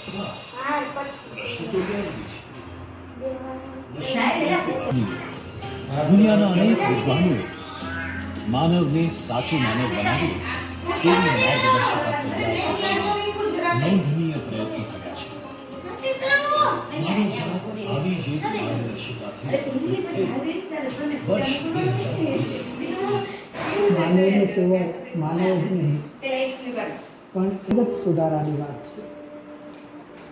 પ્રશ્ન તો ક્યારે છે દુનિયાના અનેક વિદ્વાનોએ માનવને સાચો માનવ બનાવે તેવી માર્ગદર્શિકા તૈયાર કરવાના નોંધનીય પ્રયત્નો કર્યા છે. માનવ જાત આવી જ એક માર્ગદર્શિકાથી વર્ષ 2020 માનવને કેવળ માનવ જ નહીં પણ ખૂબ જ સુધારાની વાત છે.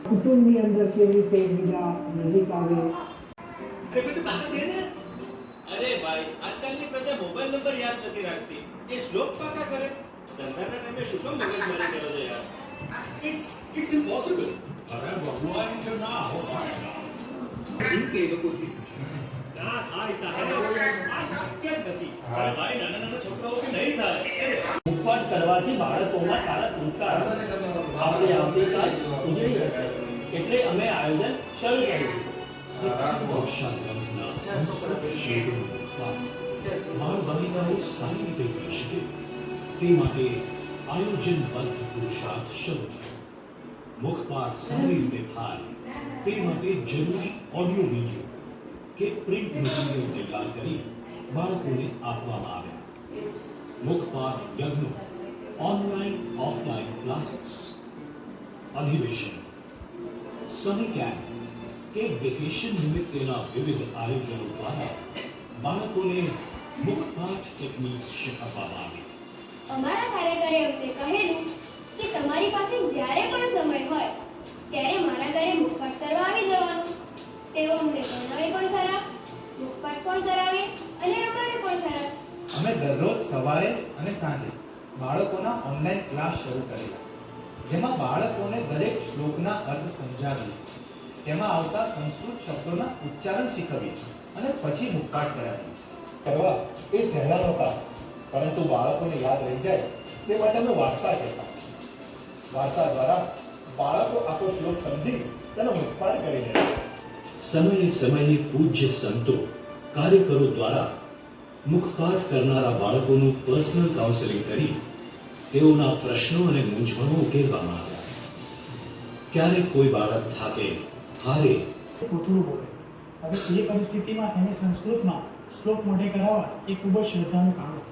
કુટુંબની અંદર કેવી રીતે એકબીજા નજીક આવે. અરે ભાઈ આજકાલની પ્રજા મોબાઈલ નંબર યાદ નથી રાખતી. એ શ્લોક પાકા કરે. ધંધાના ટાઈમે શું કામ મગજમારી કરો છો યાર? It's impossible. અરે ભગવાન જો ના હો પાડેગા. ઇનકે લોકોથી ના થાય સાહેબ આ શક્ય નથી. ભાઈ નાના નાના છોકરાઓથી નહીં થાય. મુખપાઠ કરવાથી બાળકોમાં સારા સંસ્કાર આવશે. આપણે આવતીકાલ ઉજળી હશે એટલે અમે આયોજન શરૂ કર્યું. શિક્ષા ગ્રંથના સંસ્કૃત શબ્દનો મુખપાઠ બાળ બાલિકાઓ સારી રીતે કરી શકે તે માટે આયોજનબદ્ધ પુરુષાર્થ શરૂ થયો. મુખપાઠ સારી રીતે થાય તે માટે જરૂરી ઓડિયો વિડીયો કે પ્રિન્ટ મટીરિયલ તૈયાર કરી બાળકોને આપવામાં આવ્યા. મુખપાઠ યજ્ઞો, ઓનલાઈન ઓફલાઈન ક્લાસીસ, અધિવેશન, સમય કેમ્પ કે વેકેશન નિમિત્તેના વિવિધ આયોજનો દ્વારા બાળકોને મુખપાઠ ટેકનિક્સ શીખવવામાં આવી. અમારા કાર્યકરે અમને કહેલું કે તમારી પાસે જ્યારે પણ સમય હોય ત્યારે મારા ઘરે મુખપાઠ કરવા આવી જવાનું. તેઓ અમને ભણાવે પણ ખરા, મુખપાઠ પણ કરાવે અને રમાડે પણ ખરા. અમે દરરોજ સવારે અને સાંજે બાળકોના ઓનલાઈન ક્લાસ શરૂ કરેલા, જેમાં બાળકોને દરેક શ્લોકના અર્થ સમજાવી, તેમાં આવતા સંસ્કૃત શબ્દોના ઉચ્ચારણ શીખવી અને પછી મુખપાઠ કરાવી. કરવા એ સહેલા નહોતા, પરંતુ બાળકોને યાદ રહી જાય તે માટે અમે વાર્તા કહેતા. વાર્તા દ્વારા બાળકો આખો શ્લોક સમજી તેનો મુખપાઠ કરી દે. સમયે પૂજ્ય સંતો, કાર્યકરો દ્વારા મુખપાઠ કરનારા બાળકોનું પર્સનલ કાઉન્સેલિંગ કરી તેઓના પ્રશ્નો અને મૂંઝવણો ઉકેલવામાં આવ્યા. ક્યારેક કોઈ બાળક થાકે, હારે, થોથડું બોલે. હવે એ પરિસ્થિતિમાં એને સંસ્કૃતમાં શ્લોક મોઢે કરાવવા એ ખૂબ જ શ્રદ્ધાનું કામ હતું.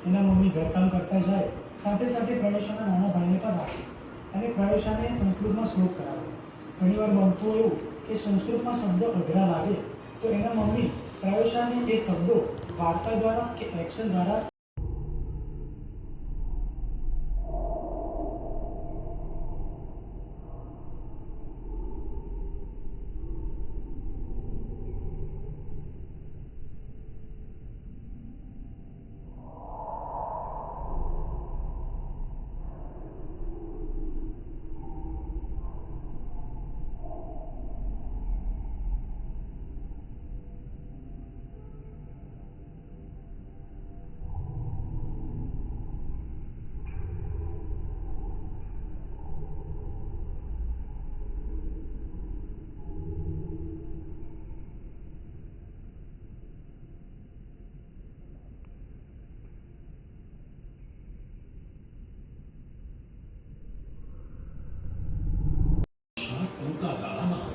એના મમ્મી ઘરકામ કરતા જાય, સાથે સાથે પ્રવેશાના નાના ભાઈને પણ રાખે અને પ્રવેશાને સંસ્કૃતમાં શ્લોક કરાવે. ઘણીવાર બનતું એવું કે સંસ્કૃતમાં શબ્દો અઘરા લાગે તો એના મમ્મી પ્રવેશાને એ શબ્દો વાર્તા દ્વારા કે એક્શન દ્વારા ટૂંકા ગાળામાં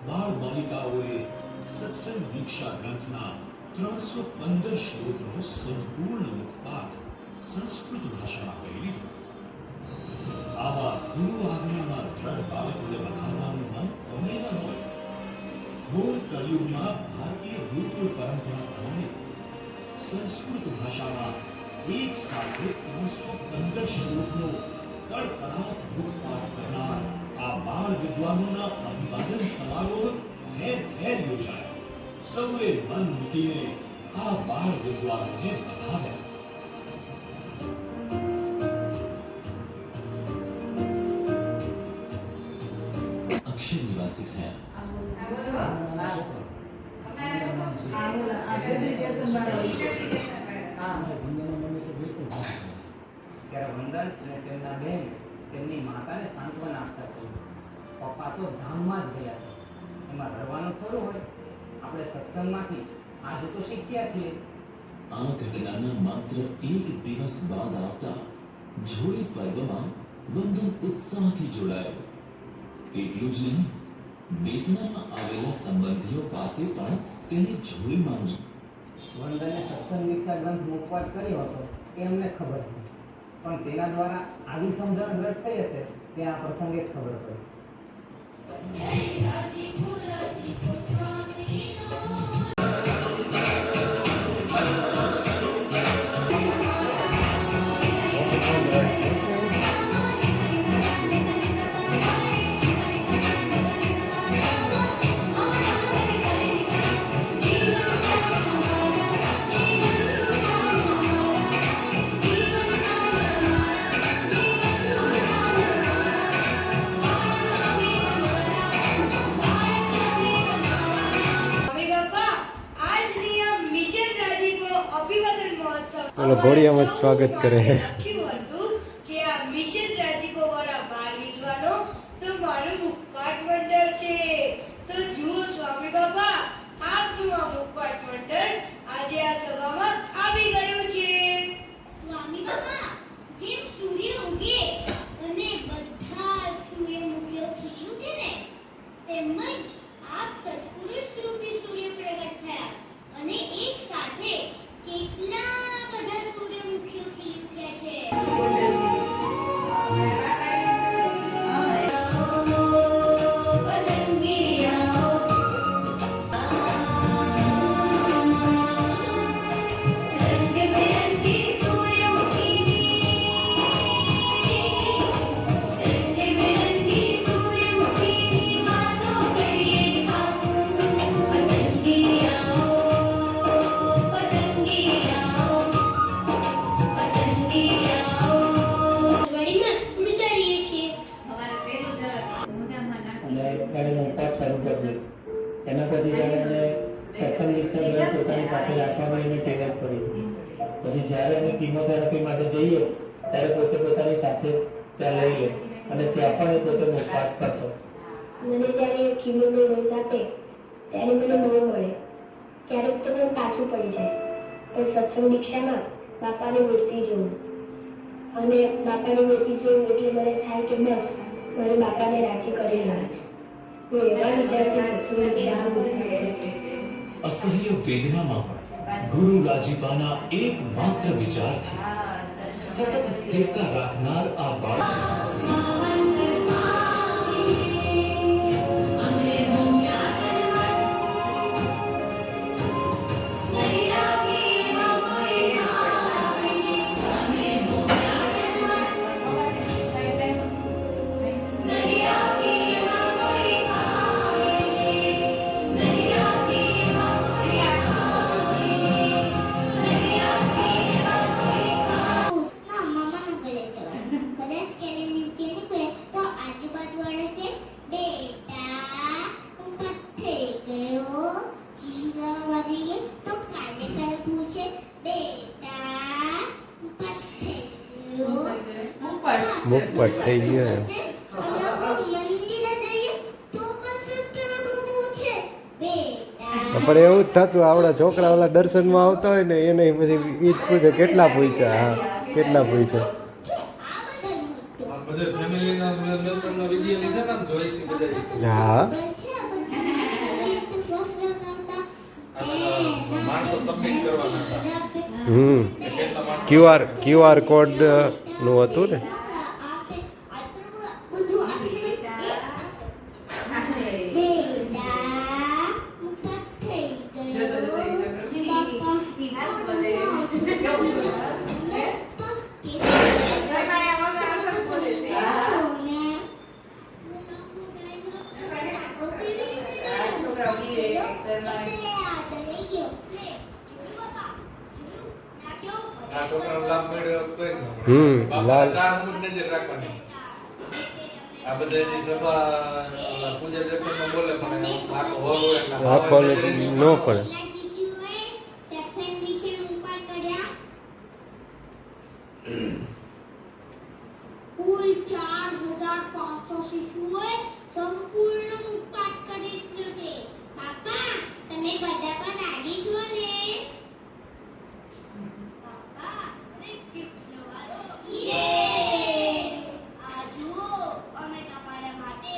બાળ બાલિકાઓએ સત્સંગ દીક્ષા ગ્રંથના 315 શ્લોકનો સંપૂર્ણ મુખપાઠ સંસ્કૃત ભાષામાં કરી લીધો. આવા ગુરુ આજ્ઞામાં દ્રઢ બાળકોને વખાણવાનું મન કોને ન હોય. ઘોર કળિયુગમાં ભારતીય ગુરુકુળ પરંપરા પ્રમાણે સંસ્કૃત ભાષામાં એક સાથે 315 શ્લોકનો કડકડાટ મુખપાઠ કરનાર આ બાળ વિદ્વાનોના અભિવાદન સમારોહ ઠેર ઠેર યોજાયા. સૌએ મન મૂકીને આ બાળ વિદ્વાનોને વધાવ્યા. અક્ષર નિવાસી થયા. ત્યારે વંદન અને તેમના બહેન તેમની માતાને સાંત્વના આપતા કહ્યું, પપ્પા તો ધામમાં જ ગયા છે, એમાં રહેવાનું થોડું હોય. આપણે સત્સંગમાંથી આજ તો શીખ્યા છીએ. આ ઘટનાના માત્ર એક દિવસ બાદ આવતા જોડી પર્વમાં વંદન ઉત્સાહથી જોડાયો. એટલું જ નહીં, બેસનામાં આવેલા સંબંધીઓ પાસે પણ તેને જોઈ માંગી. વંદને સત્સંગ દીક્ષા ગ્રંથ મુખપાઠ કર્યો હતો એ અમને ખબર હતી, પણ તેના દ્વારા આવી સમજણ દ્રઢ થઈ હશે તે આ પ્રસંગે જ ખબર પડી. બોલો ઘોડિયામાં જ સ્વાગત કરે. કે આ મિશન રાજીપો વાળા બાર વિદ્વાનો તો મારું મુખપાઠ મંડળ છે. તો જુઓ સ્વામી બાપા, આપનું આ મુખપાઠ મંડળ આજે આ સભામાં આવી ગયું છે. સ્વામી બાબા, જેમ સૂર્ય ઉગે અને બધા સૂર્યમુખીઓ ખીલી ઉઠે ને, તેમજ આપ સત્પુરુષ રૂપી સૂર્ય પ્રગટ થયા અને એક સાથે કેટલા બધા સૂર્યમુખીઓ ખીલી ઉઠ્યા છે. એના પછી જ્યારે એને સત્સંગ દીક્ષા પોતાની પાસે રાખવાની એની ટેવ પડી. પછી જ્યારે અમે કિમોથેરાપી માટે જઈએ ત્યારે પોતે પોતાની સાથે ત્યાં લઈ લે અને ત્યાં પણ એ પોતે મુખપાઠ કરતો. મને જ્યારે કિમોનો ડોઝ આપે ત્યારે મને બહુ મળે, ક્યારેક તો મને પાછું પડી જાય, પણ સત્સંગ દીક્ષામાં બાપાની મૂર્તિ જોઉં અને બાપાની મૂર્તિ જોઉં એટલે મને થાય કે બસ મારે બાપાને રાજી કરી રહ્યા છે. હું એવા વિચારથી સત્સંગ દીક્ષામાં અસહ્ય વેદનામાં પણ ગુરુ રાજીપાના એકમાત્ર વિચારથી સતત સ્થિરતા રાખનાર આ બાળક મુખપાઠ થઈ ગયો. પણ એવું જ થતું, આપણા છોકરા ઓલા દર્શનમાં આવતા હોય ને એને પછી એ જ પૂછે કેટલા પૂછ્યા. હા, કેટલા પૂછ્યા. હા, ક્યુઆર કોડ નું હતું ને. લાલ આખો ન પડે. કુલ 4500 શિશુઓએ સંપૂર્ણ મુખપાઠ કરી દીધો છે. બાપા, તમે બધા પણ રાજી છો ને? બાપા, હવે ટિપ્સનો વારો. યે! આ જુઓ, અમે તમારા માટે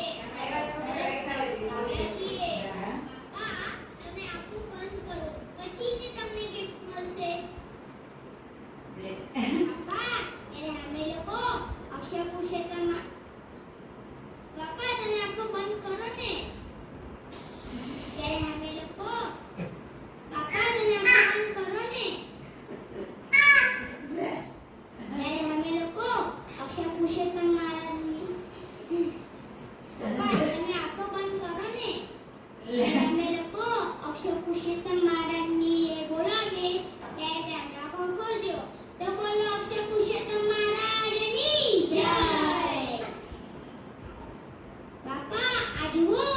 આ જુઓ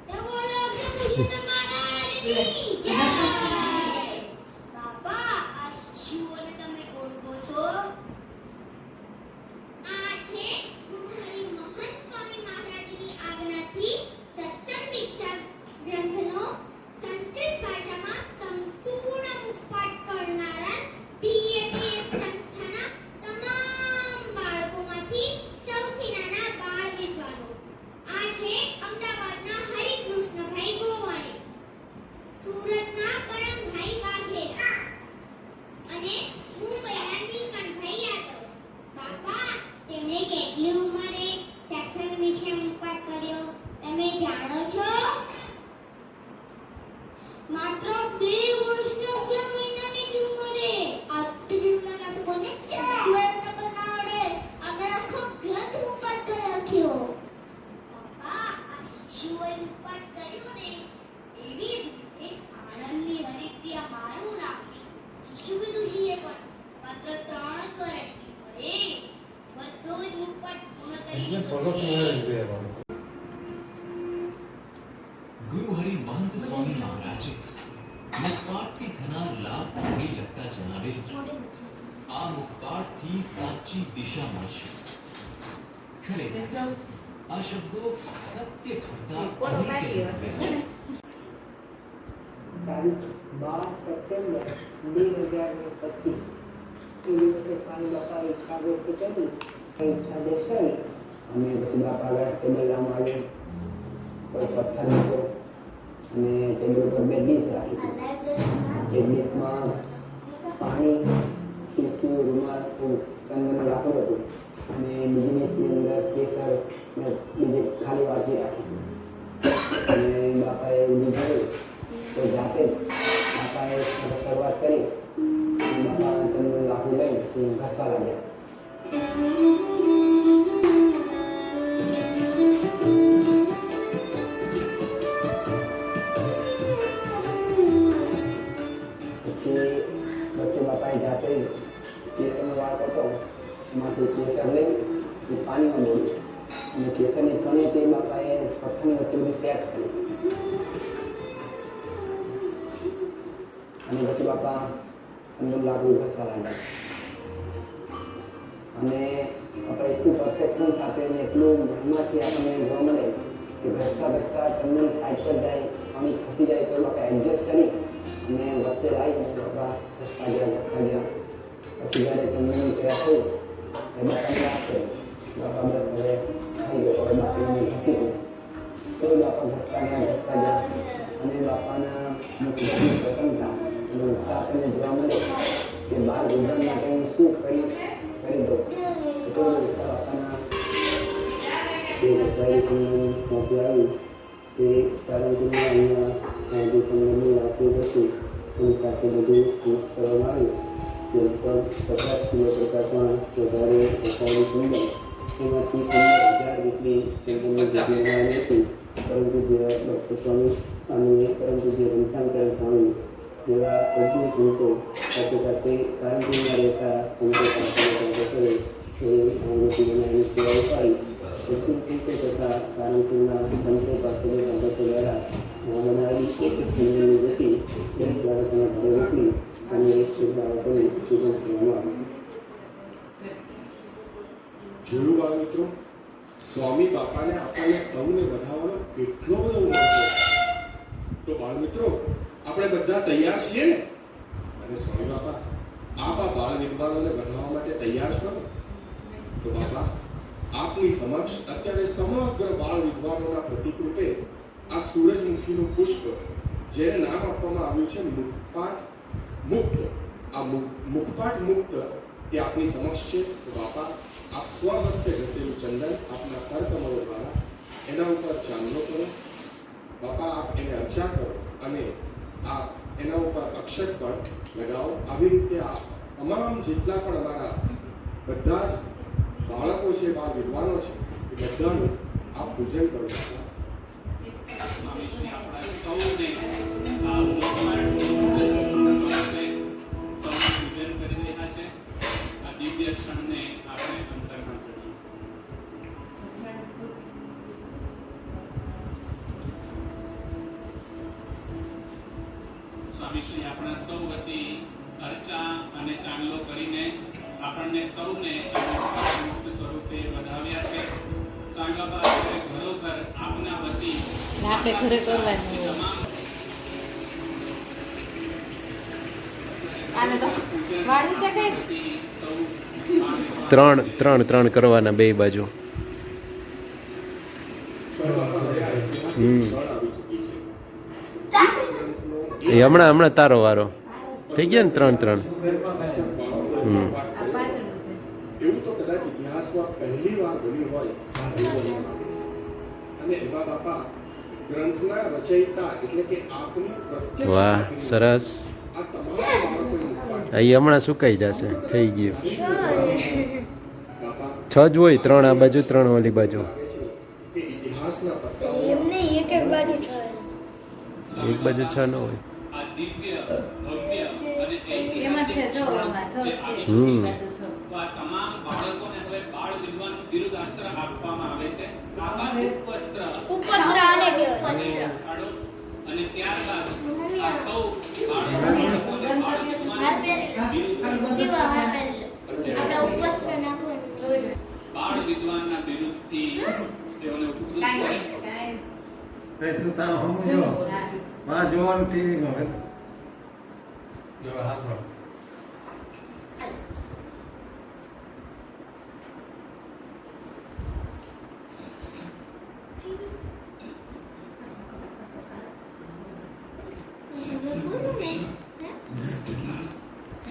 તો બોલો પુરુષોત્તમ મહારાજની જય. બાપા આ શિશુઓને તમે ઓળખો છો? આ છે ગુરુહરિ મહંત સ્વામી મહારાજની આજ્ઞાથી સત્સંગ દીક્ષા ગ્રંથનો સંસ્કૃત ભાષામાં સંપૂર્ણ મુખપાઠ કરનારા PAPS સંસ્થાના તમામ બાળકોમાંથી સૌથી નાના બાળ વિદ્વાનો. આ છે અમદાવાદના હરિકૃષ્ણભાઈ ગોવાણી, સુરતના પરમભાઈ વાઘેલા અને મુંબઈના નીલકંઠભાઈ યાદવ. બાપા તેમણે કેટલી ઉંમરે સત્સંગ દીક્ષા મુખપાઠ કર્યો તમે જાણો છો? માત્ર 2 વર્ષની 11 મહિનાની જ ઉંમરે. આટલી ઉંમરમાં તો કોને ચડવાનું પણ ના આવડે. આપણે આખો ગ્રંથ મુખપાઠ કરી નાખ્યો. બાપા આ શિશુઓએ મુખપાઠ કર્યો ને એવી જ રીતે આનંદની હરિપ્રિયા મારું નામની શિશુ વિદુષીએ પણ માત્ર 3 જ વર્ષની ઉંમરે બધો જ મુખપાઠ પૂર્ણ કરી લીધો છે. ગુરુ હરિ મહંત સ્વામી મહારાજે મુખપાઠથી થનાર લાભ અંગે લખતા જણાવેલું. આ મુખપાઠથી સાચી દિશા મળશે. ખરેખર આ શબ્દો સત્ય ઘટના અનેક છે. તારીખ 12 સપ્ટેમ્બર 2025 એ દિવસે સ્વામી બાપાએ ઈચ્છા વ્યક્ત કરી. ઈચ્છા દર્શાવી અમે પછી બાપા આગળ ટેબલ લાવવામાં આવ્યું, કોઈ પથ્થર મૂકો અને ટેબલ પર 2 ડીશ રાખી. એ ડીશમાં પાણી, ટીસ્યુ, રૂમાલ, ચંદનનું લાકડું હતું અને બીજી ડીશની અંદર કેસર ને બીજી ખાલી વાટકી રાખી. અને બાપાએ લીધું તો જાતે જ બાપાએ શરૂઆત કરી. બાપા ચંદનનું લાકડું લઈ પછી ઘસવા લાગ્યા. વચ્ચે બાપાએ જાતે કેસરનો વાળ હતો, એમાંથી કેસર લઈ પાણીમાં બોલ્યું અને કેસરની કણી તે બાપાએ પથ્થરની વચ્ચે બધી સેટ કરી. અને પછી બાપા અંદર લાકડું ઘસવા લાગ્યા. અને આપણે એટલું પરફેક્શન સાથે અને એટલું મહિમાથી આપણને જોવા મળે કે ઘસતા ઘસતા ચંદન સાઈડ પર જાય, પાણી ખસી જાય તો બાપા એડજસ્ટ કરી અને વચ્ચે લાવી બાપા ઘસતા ગયા. પછી જ્યારે ચંદનની ક્રિયા થઈ એ બાપાને યાદ કર્યું. બાપા બસ હવે થઈ ગયો, હવે બાપાને ઘસી ગયું. તો બાપા ઘસતા ગયા અને બાપાના મુખની પ્રસન્નતા અને ઉત્સાહ આપણને જોવા મળે કે બાળ વિધાન માટે હું શું કરી દો. તો ઉત્સાહ બાપાના જે મોકલી આવી તે કારણ કે અહીંયા જે તમને રાખવું હતું એની સાથે બધું મિક્સ કરવામાં આવ્યું. લગભગ 50 કિલો કરતાં પણ વધારે રસાયણિક સુંદર એમાંથી 15,000 જેટલી ચંદનની જગ્યાએ આવી હતી. પરંતુ જે ડૉક્ટર સ્વામી અને પરંતુ જે રમશાંકર સ્વામી જેવા અદ્ભુત લોકો સાથે સાથે કારણકીમાં રહેતા સંતો પાસે એ મૂર્તિ બનાવીને સેવા ઉપાડી. અદ્ભુત રીતે તથા કારણકીના સંતો પાસે સંતો દ્વારા બનાવી એક ચંદનની ગતિ દરેક બાળકોના ઘરે મોકલી અને એક બાળકોને પૂજન કરવામાં આવ્યું. જોયું બાળ મિત્રો, સ્વામી બાપાને આપણને સૌને વધાવવાનો કેટલો બધો ઉમંગ છે. તો બાળ મિત્રો આપણે બધા તૈયાર છીએ ને? અને સ્વામી બાપા આપ આ બાળ વિદ્વાનોને વધાવવા માટે તૈયાર છો ને? તો બાપા આપની સમક્ષ અત્યારે સમગ્ર બાળ વિદ્વાનોના પ્રતીક રૂપે આ સૂરજમુખીનું પુષ્પ જેને નામ આપવામાં આવ્યું છે મુખપાઠ મુક્ત. આ મુખપાઠ મુક્ત એ આપની સમક્ષ છે. તો બાપા આપ સ્વહસ્તે ઘસેલું ચંદન આપના કરકમળો દ્વારા એના ઉપર ચાંદલો કરો. બાપા આપ એને અર્ચા કરો અને આપ એના ઉપર અક્ષત પણ લગાવો. આવી રીતે આ તમામ જેટલા પણ અમારા બધા જ બાળકો છે, બાળ વિદ્વાનો છે, એ બધાનું આપ પૂજન કરો. સ્વામીશ્રી આપણા સૌને આ મુખપાઠ સૌને પૂજન કરી રહ્યા છે. આ દિવ્ય ક્ષણને આપણે અંતરમાં ચડીએ. સ્વામીશ્રી આપણા સૌ વતી અર્ચા અને ચાંદલો કરીને આપણને સૌને મુક્ત સ્વરૂપે વધાવ્યા છે. સ્વામી બાપા ઘરોઘર આપના વતી આપણે ઘરે કરવાની આને તો વાળી ચકાય ત્રણ કરવાના બે બાજુ. એ હમણાં તારો વારો થઈ ગયા ને 3 એવું તો કદાચ ઇતિહાસમાં પહેલી વાર બન્યું હોય એવું લાગે છે. અને એવા બાપા ગ્રંથના રચયિતા એટલે કે આપની પ્રત્યક્ષ વાહ સરસ. આ તમામ બાળકોએ અહીં હમણાં સુકાઈ જશે થઈ ગયું. 6 જ હોય, 3 આ બાજુ 3 ઓલી બાજુ. કે ઇતિહાસના પત્તાઓ એમને એક બાજુ છે. એક બાજુ 6 ન હોય. આ દિવ્ય ભવ્ય અને એમાં છે જો આમાં છ છે તો આ તમામ બાળકોને હવે બાળ વિદ્વાન બિરુદ અસ્ત્ર આપવામાં આવે છે. આવા ઉપવસ્ત્ર અને ઉપવસ્ત્ર અને ત્યારબાદ આ સૌ બાળકોને બાળ વિદ્વાન બાળ વિદ્વાનના બિરુદથી તેઓને ઉપકૃત જોવાનું ટીવી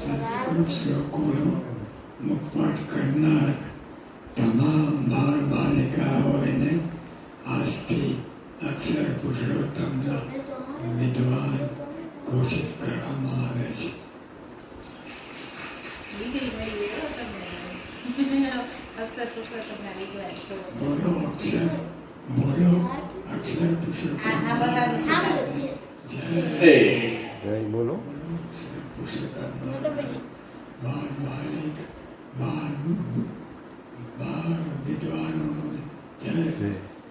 સંસ્કૃત શ્લોકોનો મુખપાઠ કરનાર તમામ બાળ બાલિકાઓને આજથી અક્ષર પુરુષોત્તમના વિદ્વાન ઘોષિત કરવામાં આવે છે. બોલો અક્ષર પુરુષોત્તમ જય બોલો. બાળ બાલિક બાળ વિદ્વાનોનો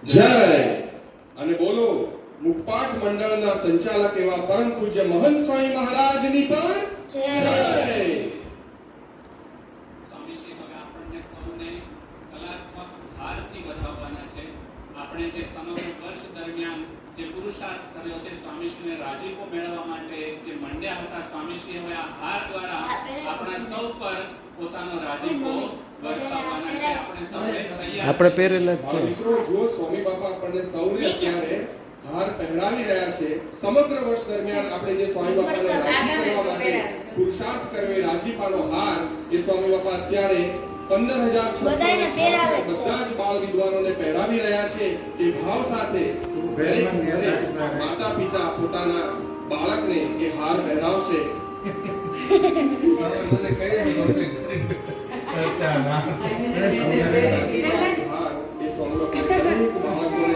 જય. અને બોલો મુખપાઠ મંડળના સંચાલક એવા પરમ પૂજ્ય મહંત સ્વામી મહારાજની પણ જય. સ્વામીશ્રી હવે આપણને સૌને કલાત્મક હારથી વધાવવાના છે. આપણે જે સમગ્ર વર્ષ દરમિયાન જે પુરુષાર્થ કર્યો છે સ્વામીશ્રીને રાજીપો મેળવવા માટે જે મંડ્યા હતા, સ્વામીશ્રી હવે આ હાર દ્વારા આપણા સૌ પર પોતાનો રાજીપો વરસાવવાના છે. આપણે સૌને તૈયાર આપણે પહેરેલા જ છે. મિત્રો જો સ્વામી બાપા આપણને સૌને અત્યારે હાર પહેરાવી રહ્યા છે. સમગ્ર વર્ષ દરમિયાન આપણે જે સ્વામી બાપાને રાજી કરવા માટે પુરુષાર્થ કર્યો એ રાજીપાનો હાર એ સ્વામી બાપા અત્યારે 15,666 બધા જ બાળ વિદ્વાનોને પહેરાવી રહ્યા છે. એ ભાવ સાથે દરેક ઘરે માતા પિતા પોતાના બાળકને એ હાર પહેરાવશે. એ સ્વામી બાપાએ દરેક બાળકોને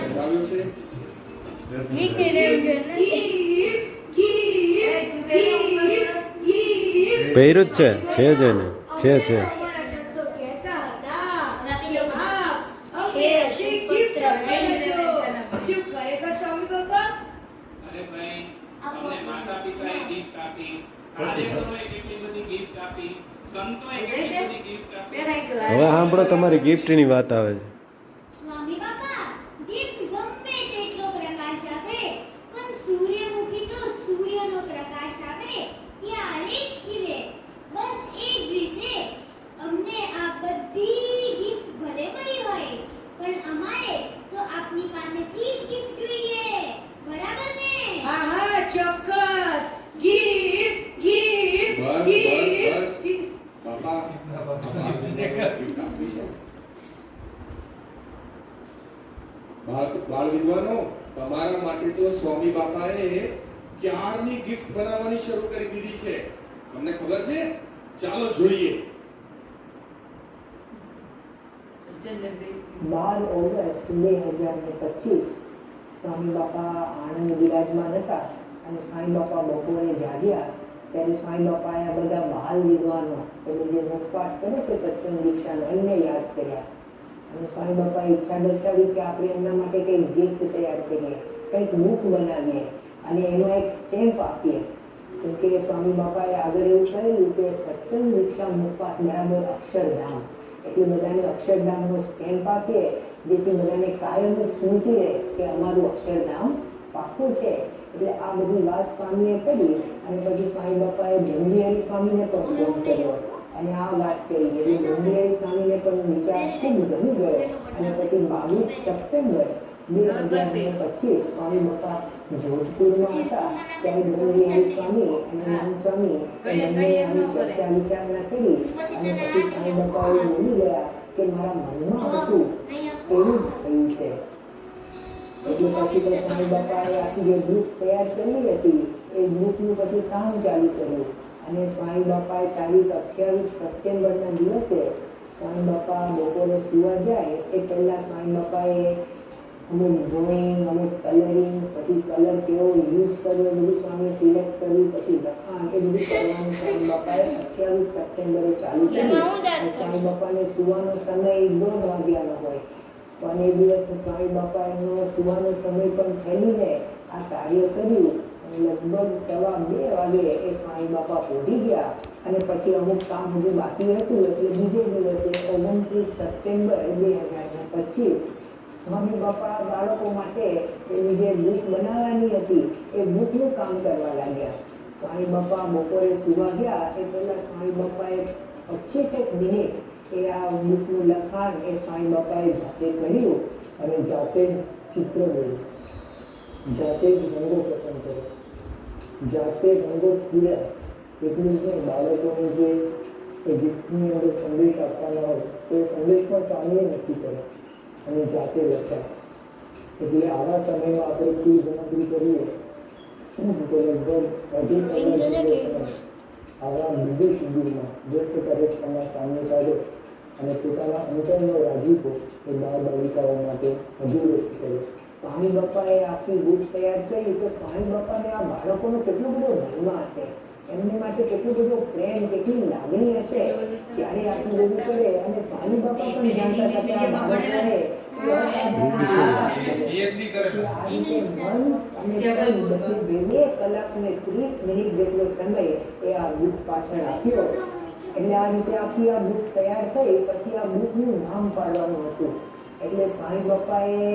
પહેરાવ્યો છે. પહેર્યું જ છે જ એને છે અરે ભાઈ તમને માતા પિતાએ ગિફ્ટ આપી, કાર્યકરોએ કેટલી બધી ગિફ્ટ આપી, સંતોએ કેટલી બધી ગિફ્ટ આપી. હવે સાંભળો તમારી ગિફ્ટની વાત આવે છે. સ્વામી બાપા દીપ ગમે તેટલો પ્રકાશ આપે પણ સૂર્યમુખી તો સૂર્યનો પ્રકાશ આપે ત્યારે જ ખીલે. બસ એ જ રીતે અમને આ બધી ગિફ્ટ ભલે મળી હોય પણ અમારે તો આપની પાસેથી જ ગિફ્ટ જોઈએ. બરાબર ને? હા ચોક્કસ. ગિફ્ટ બસ બાપા બાળ વિદ્વાનો તમારા માટે તો સ્વામી બાપાએ ક્યારની ગિફ્ટ બનાવવાની શરૂ કરી દીધી છે. તમને ખબર છે? ચાલો જોઈએ. 12 ઓગસ્ટ 2025 સ્વામી બાપા આણંદ બિરાજમાન હતા અને સ્વામી બાપા બપોરે જાગ્યા ત્યારે સ્વામી બાપાએ આ બધા બાલ વિદ્વાનો એટલે જે મુખપાઠ કરે છે સત્સંગ દીક્ષાનો એમને યાદ કર્યા અને સ્વામી બાપાએ ઈચ્છા દર્શાવી કે આપણે એમના માટે કંઈક ગિફ્ટ તૈયાર કરીએ, કંઈક બુક બનાવીએ અને એનો એક સ્ટેમ્પ આપીએ. કેમ કે સ્વામી બાપાએ આગળ એવું કહેલું કે સત્સંગ દીક્ષા મુખપાત બરાબર અક્ષરધામ, એટલે બધાને અક્ષરધામનો સ્ટેમ્પ આપીએ જેથી બધાને કાયમની સ્મૃતિ રહે કે અમારું અક્ષરધામ પાકું છે. એટલે આ બધી વાત સ્વામીએ કરી અને પછી સ્વામી બાપાએ બ્રહ્મવિહારી સ્વામીને પણ ફોન કર્યો અને આ વાત કરી. એટલે બ્રહ્મવિહારી સ્વામીને પણ વિચાર ખૂબ ગમી ગયો અને પછી 22 સપ્ટેમ્બર 2025 સ્વામી બાપા જોધપુરમાં હતા ત્યારે બ્રહ્મવિહારી સ્વામી અને નામ સ્વામી બંને આવી ચર્ચા વિચારણા કરી અને પછી સ્વામી બાપાએ બોલી ગયા કે મારા મનમાં હતું એવું જ થયું છે. એટલે પછી તો સ્વામી બાપાએ આખી જે ગ્રુપ તૈયાર કરી હતી એ ગ્રુપનું પછી કામ ચાલુ કર્યું અને સ્વામી બાપાએ તારીખ 28 સપ્ટેમ્બરના દિવસે સ્વામી બાપા બપોરે સુવા જાય એ પહેલા સ્વામી બાપાએ અમુક ડ્રોઈંગ, અમુક કલરિંગ, પછી કલર કેવો યુઝ કરવો બધું સ્વામી સિલેક્ટ કર્યું, પછી લખાણ એ બધું કરવાનું સ્વામી બાપાએ 28 સપ્ટેમ્બરે ચાલુ કર્યું. સ્વામી બાપાને સુવાનો સમય 1:30 વાગ્યાનો હોય પણ એ દિવસે સ્વામી બાપાનો સુવાનો સમય પણ ઠેલીને આ કાર્ય કર્યું અને લગભગ 2:15 વાગે એ સ્વામી બાપા પહોંચી ગયા અને પછી અમુક કામ હજુ બાકી હતું એટલે બીજે દિવસે 29 સપ્ટેમ્બર 2025 સ્વામી બાપા બાળકો માટે એની જે બુક બનાવવાની હતી એ બુકનું કામ કરવા લાગ્યા. સ્વામી બાપા બપોરે સુવા ગયા એ પહેલા સ્વામી બાપાએ 25 મિનિટ એ આ બુકનું લખાણ એ સ્વામી બાપાએ જાતે કર્યું અને જાતે જ ચિત્ર દોર્યું, જાતે જ રંગો પસંદ કર્યો, જાતે રંગો ખીલ્યા. એટલું જ નહીં, બાળકોને જે એ ગીતની અંદર સંદેશ આપવાનો હોય તો એ સંદેશ પણ સ્વામીએ નક્કી કર્યો અને જાતે લખ્યા. એટલે આવા સમયમાં આપણે કુલ ગણતરી કરીએ તો લગભગ 2.5 કલાક આવા મૃદુ શિબિરમાં વ્યસ્ત કાર્યક્રમમાં સામેલ કર્યો અને પોતાના અંતરનો રાજીપો એ બાળ બાલિકાઓ માટે હજુ વ્યક્ત કર્યો. સ્વામી બાપાએ આખી બુક તૈયાર કરી તો સ્વામી બાપાને આ બાળકોનો કેટલો બધો મહિમા હશે, એમને માટે કેટલો બધો પ્રેમ, કેટલી લાગણી હશે ત્યારે આટલું બધું કરે. અને સ્વામી બાપા પણ જાણતા હતા કે આ બાળકોને કલાક ને 30 મિનિટ જેટલો સમય એ આ બુક પાછળ આપ્યો. એટલે આ રીતે આખી આ બુક તૈયાર થઈ પછી આ બુકનું નામ પાડવાનું હતું. એટલે સ્વામી બાપાએ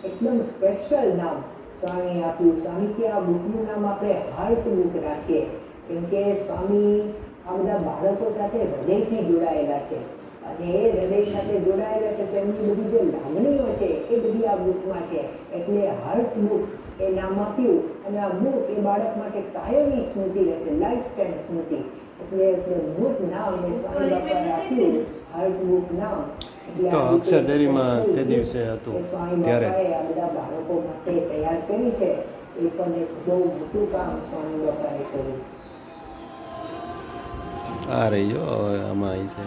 એકદમ સ્પેશિયલ નામ સ્વામી આપ્યું. સ્વામી કે આ બુકનું નામ આપણે હાર્ટ બુક રાખીએ કેમ કે સ્વામી આ બધા બાળકો સાથે હૃદયથી જોડાયેલા છે અને એ હૃદય સાથે જોડાયેલા છે તેમની બધી જે લાગણીઓ છે એ બધી આ બુકમાં છે. એટલે હાર્ટ બુક એ નામ આપ્યું અને આ બુક એ બાળક માટે કાયમી સ્મૃતિ રહેશે, લાઈફ ટાઈમ સ્મૃતિ. એટલે બુક નામ એ સ્વામી બાપાએ આપ્યું, હાર્ટ બુક નામ. તો અક્ષરડેરીમાં તે દિવસે હતું ત્યારે આ બધા બાળકો માટે તૈયાર કરી છે એ પણ એક બહુ મોટું કામ સ્વામી બાપાએ કર્યું. આ રહી જો આમાં આવી છે.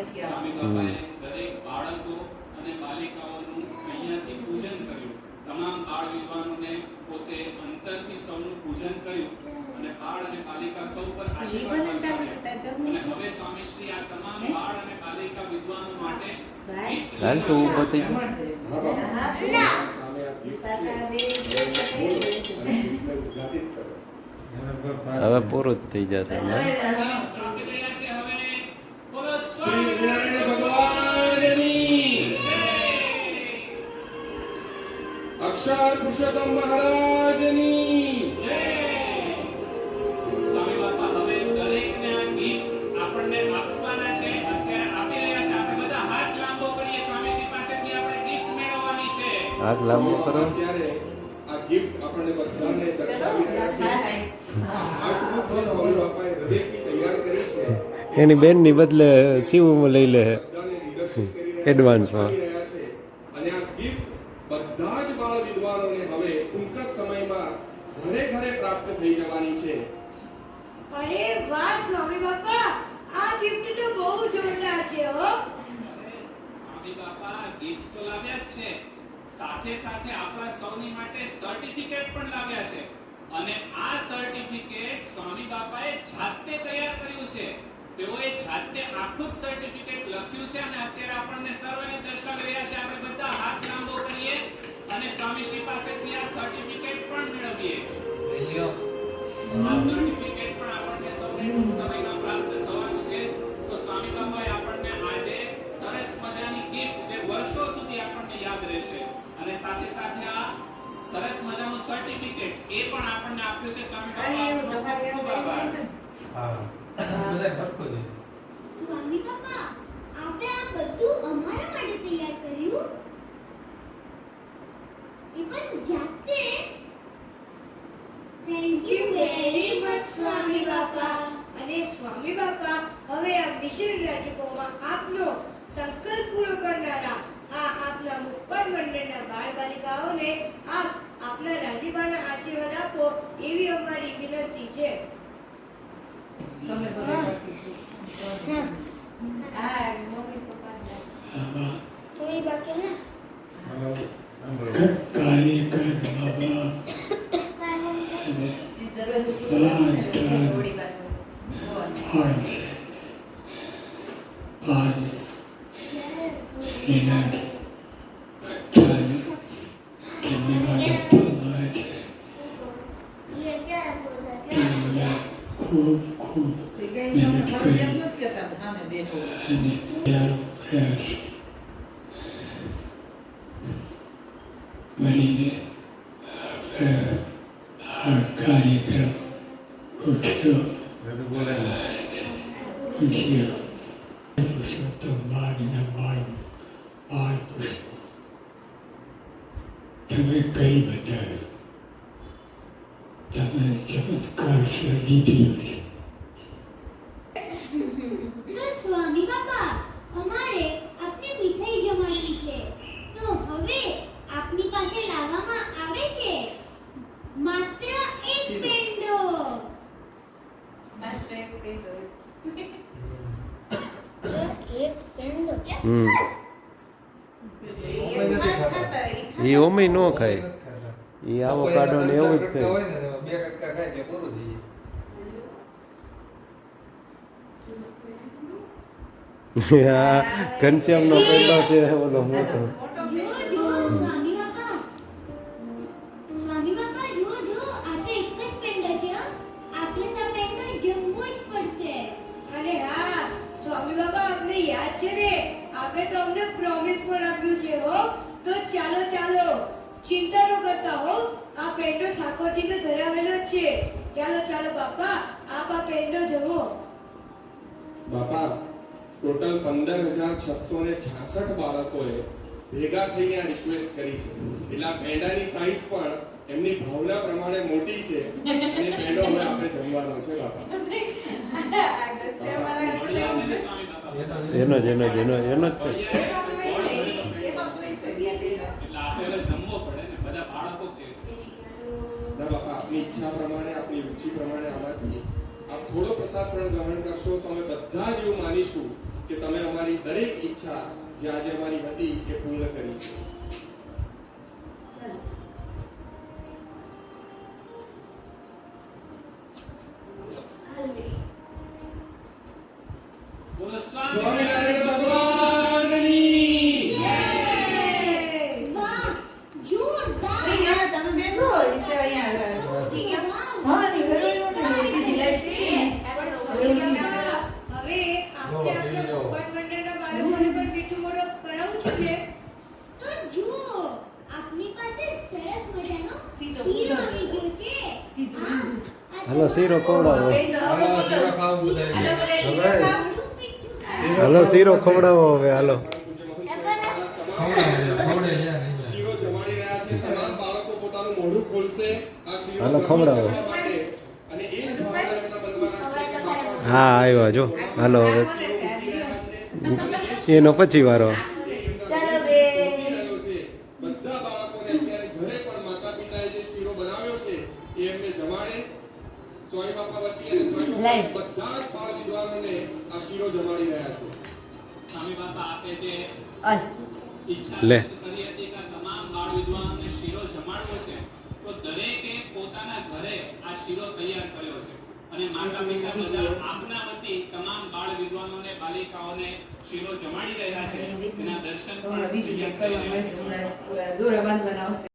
સ્વામી બાબાએ દરેક બાળકો અને બાલિકાઓનું અહીંયાથી પૂજન કર્યું. તમામ બાળ વિદ્વાનોને પોતે અંતરથી સૌનું પૂજન કર્યું અને બાળ અને બાલિકા સૌ પર આશીર્વાદ વરસાવ્યા. અને હવે સ્વામીશ્રી આ તમામ બાળ અને બાલિકા વિદ્વાનો માટે હાલ તો ઊભો થઈ હવે પૂરું જ થઈ જશે. અક્ષર પુરુષોત્તમ મહારાજની જય. સ્વામી બાપા હવે દરેકને આ ગીફ્ટ આપણને આપવાના છે, અત્યારે આપી રહ્યા છે. આપણે બધા હાથ લાંબો કરીએ, સ્વામીશ્રી પાસેથી આપણે ગીફ્ટ મેળવવાની છે. હાથ લાંબો કરો. ત્યારે આ ગિફ્ટ આપણને બધાને દર્શાવી રહ્યા છે. આ ગિફ્ટ જે સ્વામી બાપાએ હૃદયથી તૈયાર કરી છે એની બેનની બદલે શિવ લઈ લે એડવાન્સમાં. અને આ ગિફ્ટ બધા જ બાળ વિદ્વાનોને હવે ટૂંક જ સમયમાં ઘરે ઘરે પ્રાપ્ત થઈ જવાની છે. અરે વાહ સ્વામી બાપા, આ ગિફ્ટ તો બહુ જોરદાર છે હો. સ્વામી બાપા ગિફ્ટ તો લાવ્યા જ છે, સાથે સાથે આપણા સૌની માટે સર્ટિફિકેટ પણ લાવ્યા છે. અને આ સર્ટિફિકેટ સ્વામી બાપાએ જાતે તૈયાર કર્યું છે. તેઓએ જાતે આખું જ સર્ટિફિકેટ લખ્યું છે અને અત્યારે આપણને સર્વને દર્શાવી રહ્યા છે. આપણે બધા હાથ લાંબો કરીએ અને સ્વામીશ્રી પાસેથી આ સર્ટિફિકેટ પણ પણ મેળવીએ. આ સર્ટિફિકેટ પણ આપણને સૌને ટૂંક સમયમાં પ્રાપ્ત થવાનું છે. તો સ્વામી બાપાએ આપણને આજે સરસ મજાની ગિફ્ટ જે વર્ષો સુધી આપણને યાદ રહેશે અને સાથે સાથે આ સરસ મજાનું સર્ટિફિકેટ એ પણ આપણને આપ્યું છે સ્વામી બાપા. ખૂબ આભાર. સ્વામી બાપા, આપણે આ બધું અમારા માટે તૈયાર કર્યું એ પણ જાતે. થેન્ક યુ વેરી મચ સ્વામી બાપા. અને સ્વામી બાપા, હવે આ મિશન રાજકોમાં આપનો સંકલ્પ પૂરો કરનારા આ આપના મુખપટ મંડળના બાળ બાલિકાઓને આપ આપના રાજીબાના આશીર્વાદ આપો એવી અમારી વિનંતી છે. થોડી બાકી ને કાર્ય કર બાબા ખૂબ ખૂબ મહેનત કરી અને યાર પ્રયાસ મળીને આ કાર્યક્રમ ગોઠવ્યો. પૂછ્યો પુરુષોત્તમ માગના બાળ પુષ્પો તમે કઈ બતાવ્યું? તમે ચમત્કાર સર્જી દીધો છે. તો સ્વામી બાપા, અમારે આપને મીઠાઈ જમાડવી છે. તો હવે આપની પાસે લાવવામાં આવે છે માત્ર એક પેંડો. માત્ર એક પેંડો. એક પેંડો એ ઓમે નો ખાય, એ આવો કાઢો ને એવું જ ખાય. હા, ઘનશ્યામ નો પેંડો છે ઓલો મોટો. સ્વામી બાપા, સ્વામી બાપા, જો જો આ તો એક જ પેંડો છે. આપણે તો પેંડો જમવો જ પડશે. અને હા સ્વામી બાબા, આપને યાદ છે ને, આપે તો અમને પ્રોમિસ પણ આપ્યું છે હો. તો ચાલો ચાલો, ચિંતા ન કરતા હો. આ પેંડો ઠાકોરજીને ધરાવેલો જ છે. ચાલો ચાલો બાપા, આપ આ પેંડો જમો. બાપા, ટોટલ 15,666 બાળકોએ ભેગા થઈને આ રિક્વેસ્ટ કરી છે. એટલે આ પેંડાની સાઈઝ પણ એમની ભાવના પ્રમાણે મોટી છે અને પેંડો હવે આપણે જમવાનો છે બાપા. એનો જ છે. એટલે આપણે જમવો પડે ને, બધા બાળકો કે છે. ના બાપા, આપની ઈચ્છા પ્રમાણે, આપની રુચિ પ્રમાણે આમાંથી આપ થોડો પ્રસાદ પણ ગ્રહણ કરશો તો અમે બધા જ એવું માનીશું કે તમે અમારી દરેક ઈચ્છા જે આજે અમારી હતી એ પૂર્ણ કરી છે. બોલો સ્વામિનારાયણ ભગવાનની જય! વાહ, જોરદાર! તમે બેસો હવે આપણે આપણા મુખપટ મંડળના બાળકોને પણ મીઠું મોઢું કરાવવું છે ને. તો જુઓ, આપની પાસે સરસ મજાનો સીધો શીરો આવી ગયો છે. હા, હાલો શીરો ખવડાવો. હાલો શીરો ખવડાવો હવે. હાલો શીરો જમાડી રહ્યા છે. તમામ બાળકો પોતાનું મોઢું ખોલશે આ શીરો હાલો ખવડાવો. માટે અને એ જ ભાવના એમના બનવાના છે કે બાપા હા આવ્યા જો. હાલો હવે એનો પછી વારો. બધા બાળકોને અત્યારે ઘરે પણ માતા પિતાએ જે શીરો બનાવ્યો છે એ એમને જમાડે. સ્વામી બાપા વતી અને સ્વામી બાપા બધા જ બાળ વિદ્વાનોને આ શીરો જમાડી રહ્યા છે. સ્વામી બાપા આપે છે ઈચ્છા લે. કરી હતી કે તમામ બાળ વિદ્વાનોને શીરો જમાડવો છે. તો દરેકે પોતાના ઘરે આ શીરો તૈયાર કર્યો છે અને માતા પિતા બધા આપના વતી તમામ બાળ વિદ્વાનોને બાલિકાઓને શીરો જમાડી રહ્યા છે. એના દર્શન પણ તૈયાર કરી રહ્યા છે. દોરા બાંધવાના આવશે.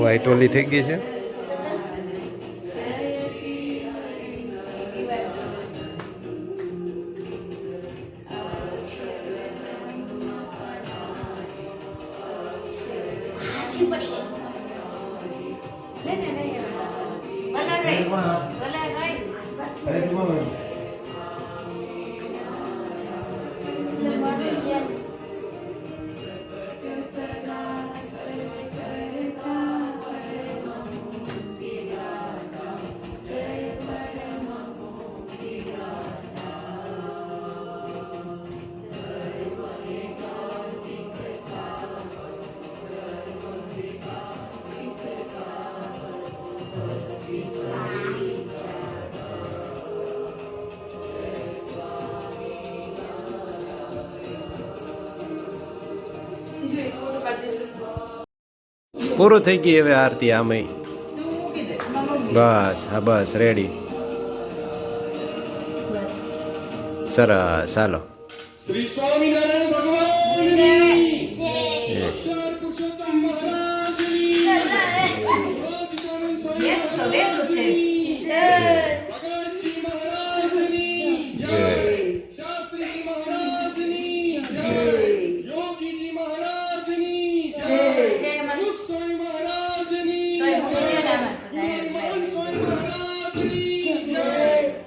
વ્હાઈટ ઓલી થઈ ગઈ છે. પૂરું થઈ ગઈ હવે આરતી આમે. બસ હા બસ રેડી. સરસ ચાલો. શ્રી સ્વામિનારાયણ ભગવાન જય.